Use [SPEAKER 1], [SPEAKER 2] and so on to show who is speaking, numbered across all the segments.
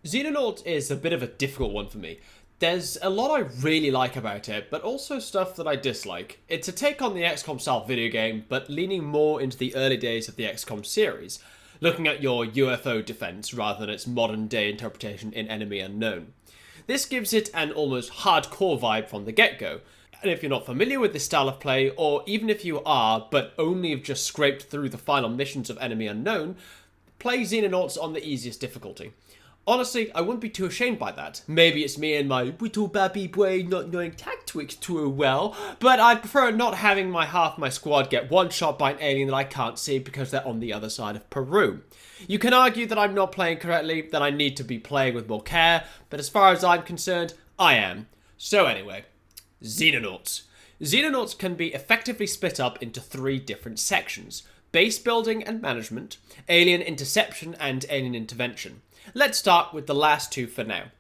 [SPEAKER 1] Xenonauts is a bit of a difficult one for me. There's a lot I really like about it, but also stuff that I dislike. It's a take on the Xcom style video game, but leaning more into the early days of the Xcom series, looking at your UFO defense rather than its modern day interpretation in Enemy Unknown. This gives it an almost hardcore vibe from the get-go, and if you're not familiar with this style of play, or even if you are, but only have just scraped through the final missions of Enemy Unknown, play Xenonauts on the easiest difficulty. Honestly, I wouldn't be too ashamed by that. Maybe it's me and my little baby brain not knowing tactics too well, but I'd prefer not having half my squad get one shot by an alien that I can't see because they're on the other side of Peru. You can argue that I'm not playing correctly, that I need to be playing with more care, but as far as I'm concerned, I am. So anyway, Xenonauts. Xenonauts can be effectively split up into three different sections: base building and management, alien interception, and alien intervention. Let's start with the last two for now.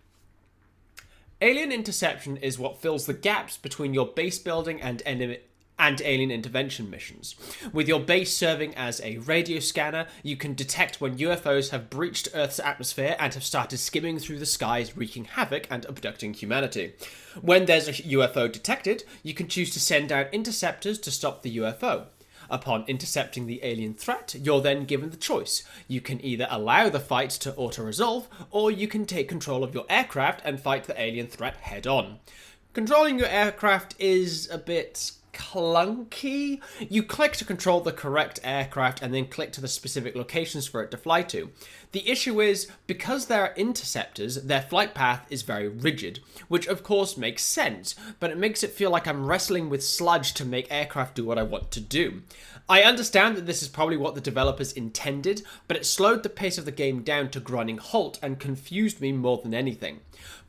[SPEAKER 1] Alien interception is what fills the gaps between your base building and alien intervention missions. With your base serving as a radio scanner, you can detect when UFOs have breached Earth's atmosphere and have started skimming through the skies, wreaking havoc and abducting humanity. When there's a UFO detected, you can choose to send out interceptors to stop the UFO. Upon intercepting the alien threat, you're then given the choice. You can either allow the fight to auto-resolve, or you can take control of your aircraft and fight the alien threat head-on. Controlling your aircraft is a bit clunky. You click to control the correct aircraft and then click to the specific locations for it to fly to. The issue is, because they're interceptors, their flight path is very rigid, which of course makes sense, but it makes it feel like I'm wrestling with sludge to make aircraft do what I want to do. I understand that this is probably what the developers intended, but it slowed the pace of the game down to grinding halt and confused me more than anything.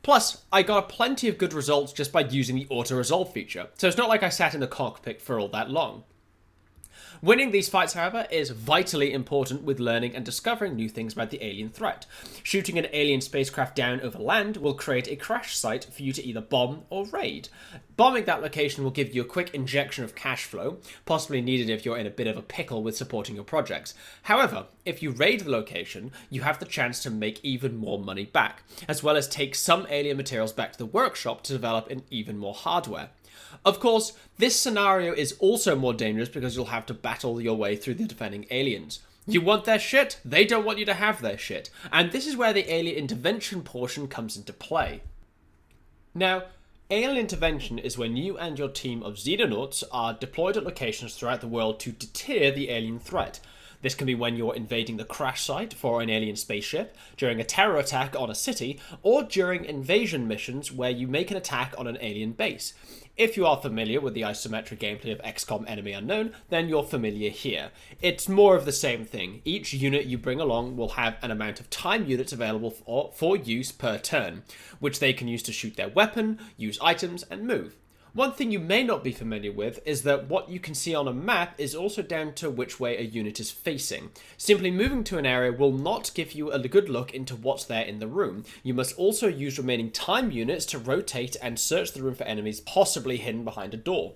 [SPEAKER 1] Plus, I got plenty of good results just by using the auto-resolve feature, so it's not like I sat in the cockpit for all that long. Winning these fights, however, is vitally important with learning and discovering new things about the alien threat. Shooting an alien spacecraft down over land will create a crash site for you to either bomb or raid. Bombing that location will give you a quick injection of cash flow, possibly needed if you're in a bit of a pickle with supporting your projects. However, if you raid the location, you have the chance to make even more money back, as well as take some alien materials back to the workshop to develop even more hardware. Of course, this scenario is also more dangerous because you'll have to battle your way through the defending aliens. You want their shit, they don't want you to have their shit, and this is where the alien intervention portion comes into play. Now, alien intervention is when you and your team of Xenonauts are deployed at locations throughout the world to deter the alien threat. This can be when you're invading the crash site for an alien spaceship, during a terror attack on a city, or during invasion missions where you make an attack on an alien base. If you are familiar with the isometric gameplay of Xcom Enemy Unknown, then you're familiar here. It's more of the same thing. Each unit you bring along will have an amount of time units available for use per turn, which they can use to shoot their weapon, use items, and move. One thing you may not be familiar with is that what you can see on a map is also down to which way a unit is facing. Simply moving to an area will not give you a good look into what's there in the room. You must also use remaining time units to rotate and search the room for enemies possibly hidden behind a door.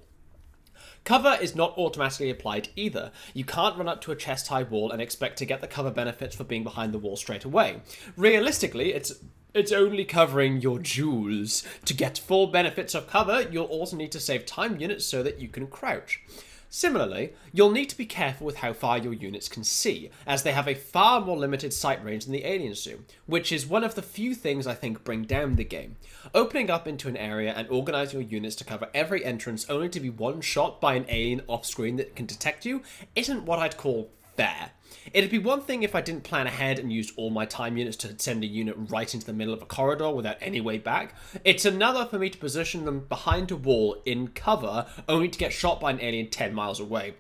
[SPEAKER 1] Cover is not automatically applied either. You can't run up to a chest-high wall and expect to get the cover benefits for being behind the wall straight away. Realistically, it's only covering your jewels. To get full benefits of cover, you'll also need to save time units so that you can crouch. Similarly, you'll need to be careful with how far your units can see, as they have a far more limited sight range than the aliens do, which is one of the few things I think bring down the game. Opening up into an area and organising your units to cover every entrance only to be one shot by an alien off-screen that can detect you isn't what I'd call fair. It'd be one thing if I didn't plan ahead and used all my time units to send a unit right into the middle of a corridor without any way back. It's another for me to position them behind a wall in cover only to get shot by an alien 10 miles away.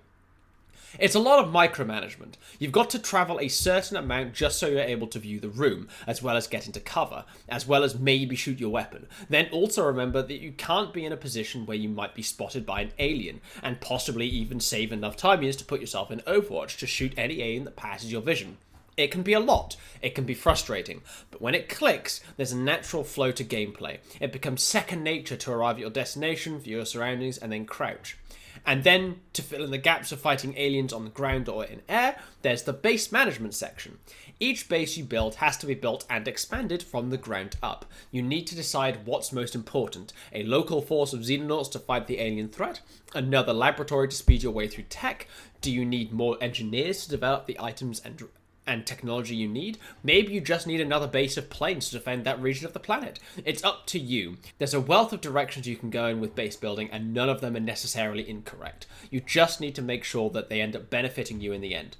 [SPEAKER 1] It's a lot of micromanagement. You've got to travel a certain amount just so you're able to view the room, as well as get into cover, as well as maybe shoot your weapon. Then also remember that you can't be in a position where you might be spotted by an alien, and possibly even save enough time units to put yourself in Overwatch to shoot any alien that passes your vision. It can be a lot, it can be frustrating, but when it clicks, there's a natural flow to gameplay. It becomes second nature to arrive at your destination, view your surroundings, and then crouch. And then, to fill in the gaps of fighting aliens on the ground or in air, there's the base management section. Each base you build has to be built and expanded from the ground up. You need to decide what's most important: a local force of Xenonauts to fight the alien threat, another laboratory to speed your way through tech. Do you need more engineers to develop the items and technology you need? Maybe you just need another base of planes to defend that region of the planet. It's up to you. There's a wealth of directions you can go in with base building, and none of them are necessarily incorrect. You just need to make sure that they end up benefiting you in the end.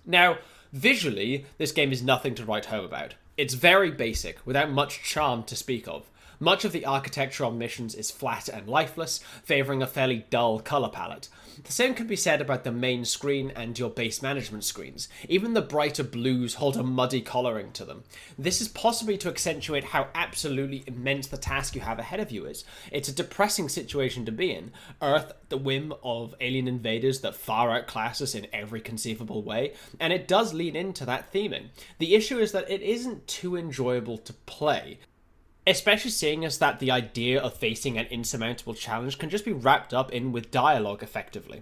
[SPEAKER 1] Now, visually, this game is nothing to write home about. It's very basic, without much charm to speak of. Much of the architecture on missions is flat and lifeless, favouring a fairly dull colour palette. The same can be said about the main screen and your base management screens. Even the brighter blues hold a muddy colouring to them. This is possibly to accentuate how absolutely immense the task you have ahead of you is. It's a depressing situation to be in. Earth at the whim of alien invaders that far outclass us in every conceivable way, and it does lean into that theming. The issue is that it isn't too enjoyable to play. Especially seeing as that the idea of facing an insurmountable challenge can just be wrapped up in with dialogue effectively.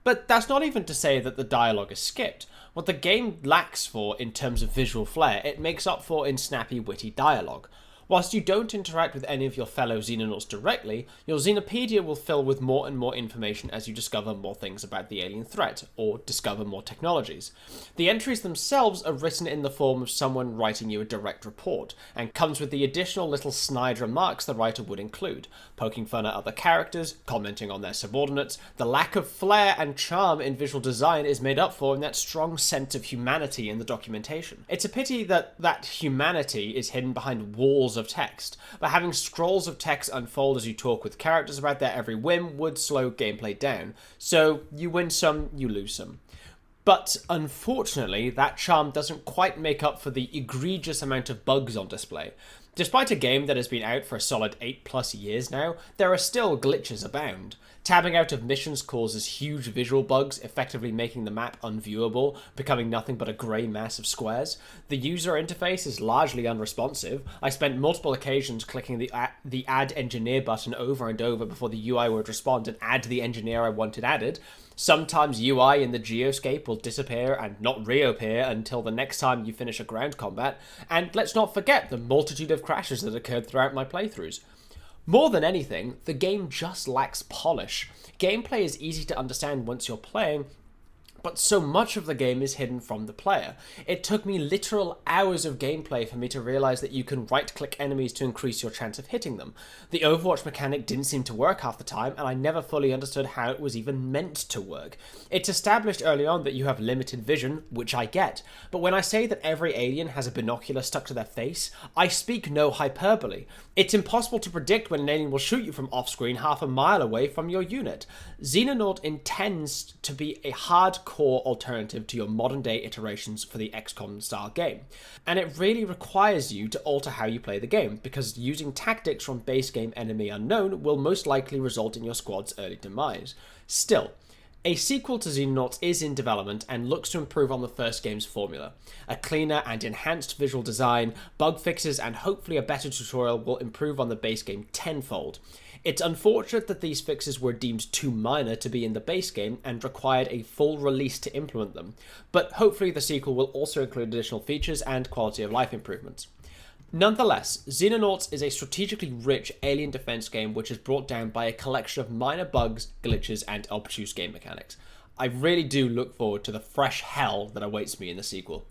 [SPEAKER 1] But that's not even to say that the dialogue is skipped. What the game lacks for in terms of visual flair, it makes up for in snappy, witty dialogue. Whilst you don't interact with any of your fellow Xenonauts directly, your Xenopedia will fill with more and more information as you discover more things about the alien threat, or discover more technologies. The entries themselves are written in the form of someone writing you a direct report, and comes with the additional little snide remarks the writer would include, poking fun at other characters, commenting on their subordinates. The lack of flair and charm in visual design is made up for in that strong sense of humanity in the documentation. It's a pity that that humanity is hidden behind walls of text, but having scrolls of text unfold as you talk with characters about their every whim would slow gameplay down, so you win some, you lose some. But unfortunately, that charm doesn't quite make up for the egregious amount of bugs on display. Despite a game that has been out for a solid 8+ years now, there are still glitches abound. Tabbing out of missions causes huge visual bugs, effectively making the map unviewable, becoming nothing but a grey mass of squares. The user interface is largely unresponsive. I spent multiple occasions clicking the Add Engineer button over and over before the UI would respond and add the engineer I wanted added. Sometimes UI in the geoscape will disappear and not reappear until the next time you finish a ground combat, and let's not forget the multitude of crashes that occurred throughout my playthroughs. More than anything, the game just lacks polish. Gameplay is easy to understand once you're playing, but so much of the game is hidden from the player. It took me literal hours of gameplay for me to realise that you can right-click enemies to increase your chance of hitting them. The Overwatch mechanic didn't seem to work half the time, and I never fully understood how it was even meant to work. It's established early on that you have limited vision, which I get, but when I say that every alien has a binocular stuck to their face, I speak no hyperbole. It's impossible to predict when an alien will shoot you from off-screen half a mile away from your unit. Xenonaut intends to be a hardcore alternative to your modern-day iterations for the Xcom style game, and it really requires you to alter how you play the game, because using tactics from base game Enemy Unknown will most likely result in your squad's early demise. Still, a sequel to Xenonauts is in development and looks to improve on the first game's formula. A cleaner and enhanced visual design, bug fixes, and hopefully a better tutorial will improve on the base game tenfold. It's unfortunate that these fixes were deemed too minor to be in the base game and required a full release to implement them, but hopefully the sequel will also include additional features and quality of life improvements. Nonetheless, Xenonauts is a strategically rich alien defense game which is brought down by a collection of minor bugs, glitches, and obtuse game mechanics. I really do look forward to the fresh hell that awaits me in the sequel.